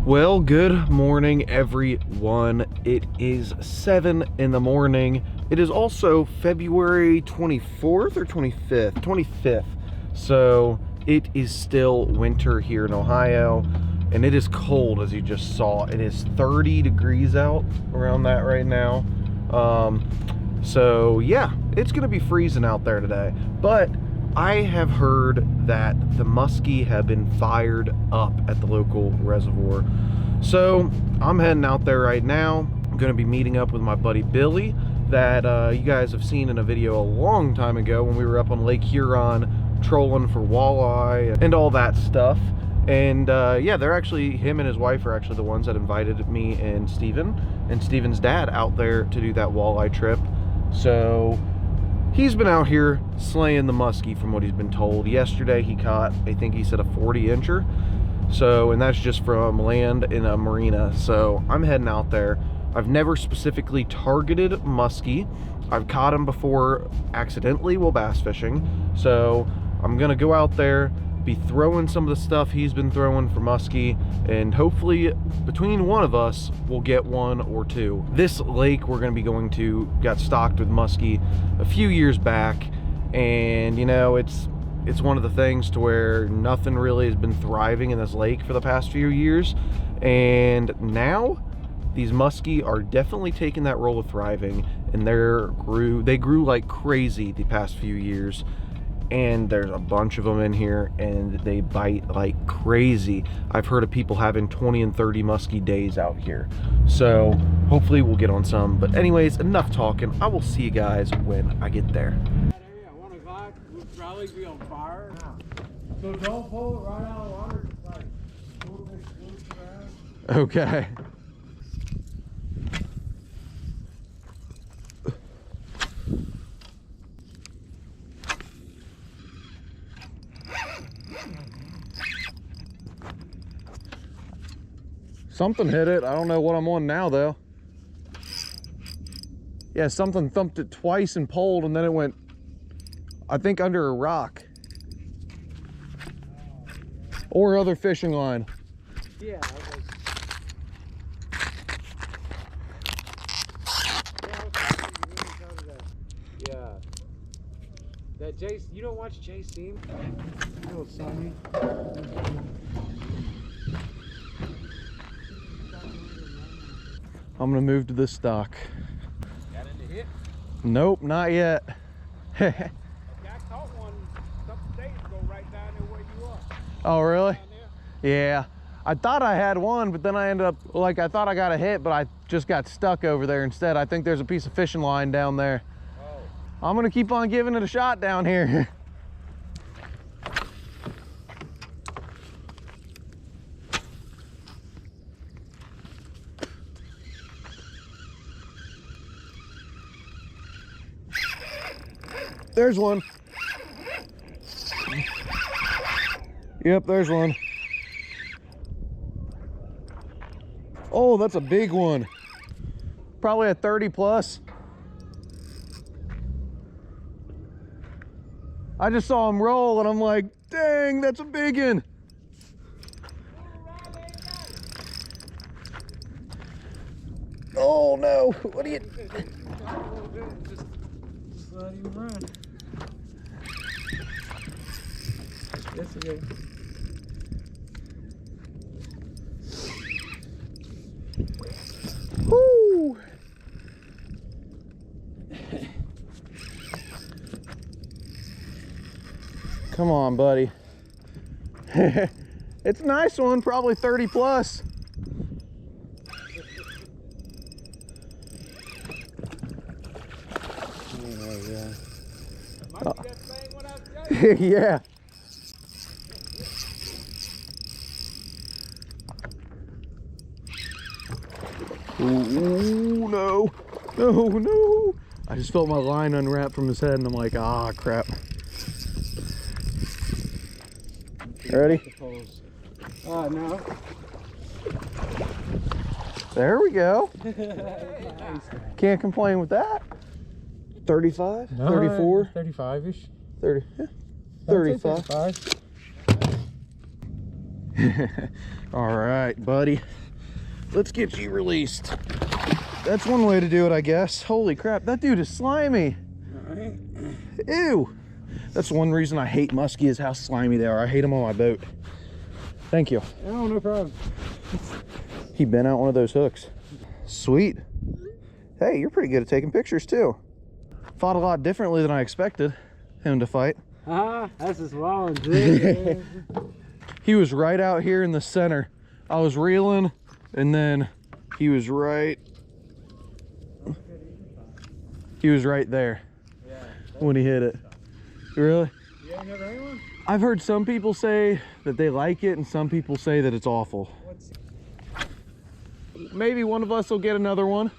Well, good morning, everyone. It is 7 in the morning. It is also February 24th or 25th? 25th. So it is still winter here in Ohio, and it is cold, as you just saw. It is 30 degrees out around that right now. So yeah, it's gonna be freezing out there today. But I have heard that the muskie have been fired up at the local reservoir. So I'm heading out there right now. I'm gonna be meeting up with my buddy Billy that you guys have seen in a video a long time ago when we were up on Lake Huron trolling for walleye and all that stuff. And yeah, they're actually, him and his wife are actually the ones that invited me and Steven's dad out there to do that walleye trip. So he's been out here slaying the muskie from what he's been told. Yesterday he caught, I think he said, a 40-incher. So, and that's just from land in a marina. So I'm heading out there. I've never specifically targeted muskie. I've caught him before accidentally while bass fishing. So I'm gonna go out there, be throwing some of the stuff he's been throwing for muskie, and hopefully between one of us we'll get one or two. This lake we're going to be going to got stocked with muskie a few years back, and you know, it's one of the things to where nothing really has been thriving in this lake for the past few years, and now these muskie are definitely taking that role of thriving, and they grew like crazy the past few years. And there's a bunch of them in here, and they bite like crazy. I've heard of people having 20 and 30 muskie days out here. So hopefully we'll get on some. But anyways, enough talking. I will see you guys when I get there. That area at 1 o'clock would probably be on fire. So don't pull it right out of the water. Just like move it around. Okay. Something hit it. I don't know what I'm on now though. Yeah, something thumped it twice and pulled, and then it went, I think, under a rock. Or other fishing line. Yeah. Yeah. That Jason, you don't watch Jason? You know Sonny? I'm gonna move to this stock. Got any hit? Nope, not yet. Okay, I caught one a couple days ago right down there where you are. Oh, really? Yeah. I thought I had one, but then I ended up, like, I thought I got a hit, but I just got stuck over there instead. I think there's a piece of fishing line down there. Oh. I'm gonna keep on giving it a shot down here. There's one. Yep, there's one. Oh, that's a big one. Probably a 30 plus. I just saw him roll and I'm like, dang, that's a big one. Oh no, what are you? Just let him run. Yes, it is. Woo! Come on, buddy. It's a nice one, probably 30 plus. Oh, yeah. Might be that same one I was telling you. Yeah. Ooh, no. No, no. I just felt my line unwrap from his head and I'm like, ah, crap. Ready? No. There we go. Nice. Can't complain with that. 35? No, 34? 35-ish. 30. Yeah. 35. All right, buddy. Let's get you released. That's one way to do it, I guess. Holy crap, that dude is slimy. Alright. Ew. That's one reason I hate muskie is how slimy they are. I hate them on my boat. Thank you. Oh, no problem. He bent out one of those hooks. Sweet. Hey, you're pretty good at taking pictures too. Fought a lot differently than I expected him to fight. That's a small one. He was right out here in the center. I was reeling, and then he was right there when he hit it. Really? You ain't never had one? I've heard some people say that they like it and some people say that it's awful. Maybe one of us will get another one.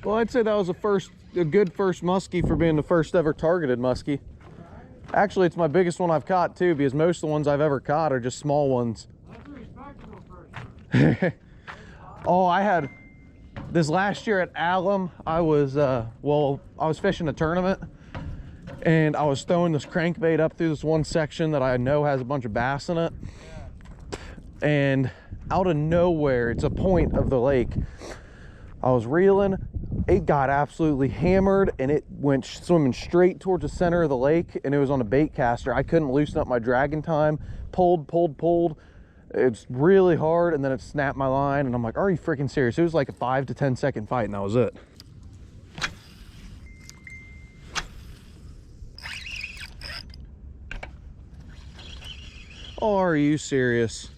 Well, I'd say that was a good first muskie for being the first ever targeted muskie. Actually, it's my biggest one I've caught too, because most of the ones I've ever caught are just small ones. That's a respectable first. Oh, I had this last year at Alum. I was fishing a tournament and I was throwing this crankbait up through this one section that I know has a bunch of bass in it. And out of nowhere, it's a point of the lake, I was reeling, it got absolutely hammered and it went swimming straight towards the center of the lake, and it was on a bait caster. I couldn't loosen up my dragging time. Pulled. It's really hard, and then it snapped my line, and I'm like, are you freaking serious? It was like a 5 to 10 second fight, and that was it. Oh, are you serious?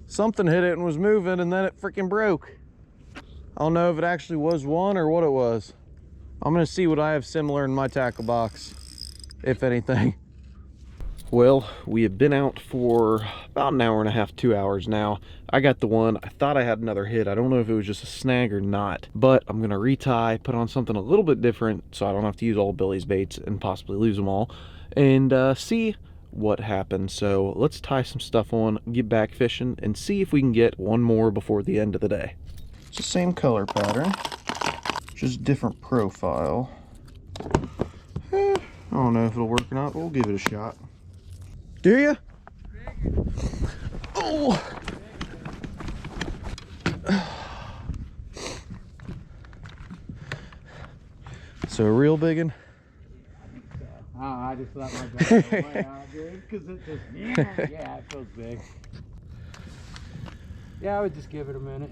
Something hit it and was moving, and then it freaking broke. I don't know if it actually was one or what it was. I'm gonna see what I have similar in my tackle box, if anything. Well, we have been out for about an hour and a half, 2 hours now. I got the one. I thought I had another hit. I don't know if it was just a snag or not, but I'm gonna retie, put on something a little bit different so I don't have to use all Billy's baits and possibly lose them all, and see what happens. So let's tie some stuff on, get back fishing, and see if we can get one more before the end of the day. It's the same color pattern, just different profile. I don't know if it'll work or not, but we'll give it a shot. Do you? Oh! So a real big one? Oh, I just let my back go way out, dude, because it just, yeah, it feels big. Yeah, I would just give it a minute.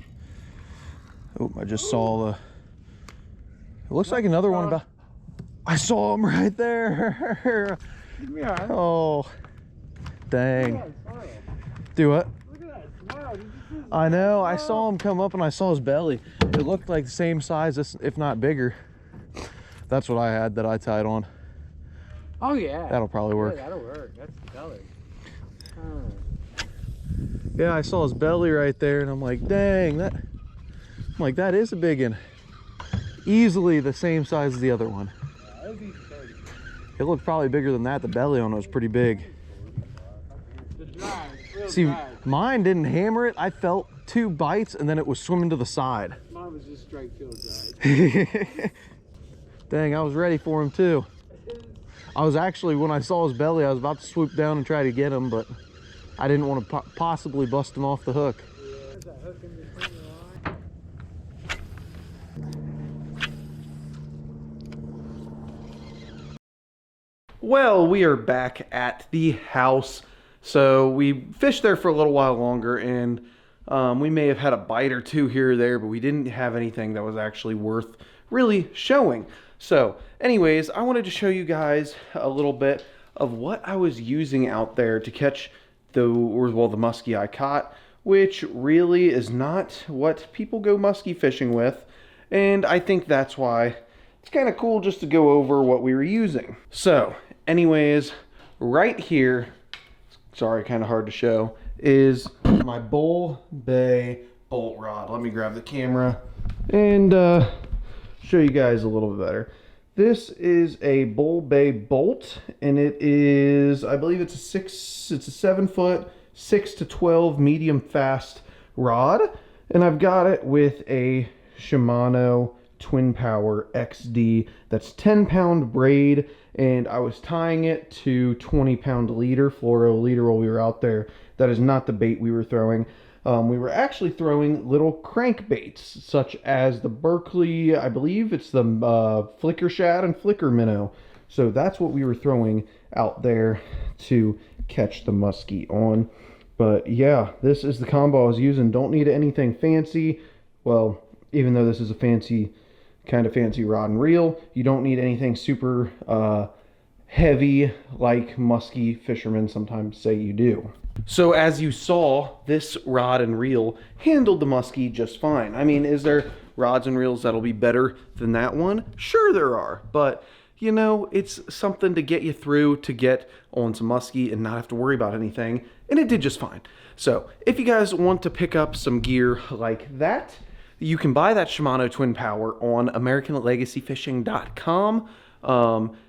Oh, I just saw the, it looks like another one about, I saw him right there. Yeah. Oh, dang. Smile. Do what? Look at that smile. Did you see his I know, I smile? saw him come up and I saw his belly. It looked like the same size, if not bigger. That's what I had that I tied on. Oh, yeah. That'll probably work. Yeah, that'll work. That's the color. Yeah, I saw his belly right there and I'm like, dang, I'm like, that is a big one. Easily the same size as the other one. Yeah, that would be 30. It looked probably bigger than that. The belly on it was pretty big. The drag, real See, drag. mine didn't hammer it. I felt 2 bites and then it was swimming to the side. Mine was just straight kill drag. Dang, I was ready for him too. I was actually, when I saw his belly, I was about to swoop down and try to get him, but I didn't want to possibly bust him off the hook. There's that hook in between the line. Well, we are back at the house. So we fished there for a little while longer, and we may have had a bite or two here or there, but we didn't have anything that was actually worth really showing. So anyways, I wanted to show you guys a little bit of what I was using out there to catch the muskie I caught, which really is not what people go muskie fishing with. And I think that's why it's kind of cool just to go over what we were using. So anyways, right here, sorry, kind of hard to show, is my Bull Bay bolt rod. Let me grab the camera and show you guys a little bit better. This is a Bull Bay bolt, and it is, I believe it's a 7 foot, 6 to 12 medium fast rod, and I've got it with a Shimano Twin Power XD. That's 10-pound braid, and I was tying it to 20-pound leader, fluoro leader, while we were out there. That is not the bait we were throwing. We were actually throwing little crankbaits, such as the Berkeley, I believe it's the flicker shad and flicker minnow. So that's what we were throwing out there to catch the muskie on. But yeah, this is the combo I was using. Don't need anything fancy. Well, even though this is a kind of fancy rod and reel, you don't need anything super heavy like musky fishermen sometimes say you do. So as you saw, this rod and reel handled the muskie just fine. I mean, is there rods and reels that'll be better than that one? Sure there are, but you know, it's something to get you through to get on some muskie and not have to worry about anything, and it did just fine. So if you guys want to pick up some gear like that, you can buy that Shimano Twin Power on AmericanLegacyFishing.com.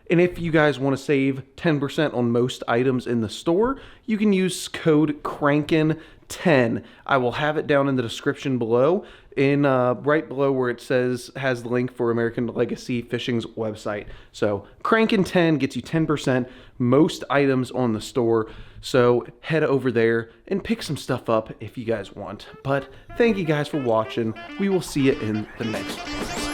And if you guys want to save 10% on most items in the store, you can use code KRANKIN10. I will have it down in the description below, right below where it has the link for American Legacy Fishing's website. So KRANKIN10 gets you 10% most items on the store. So head over there and pick some stuff up if you guys want. But thank you guys for watching. We will see you in the next one.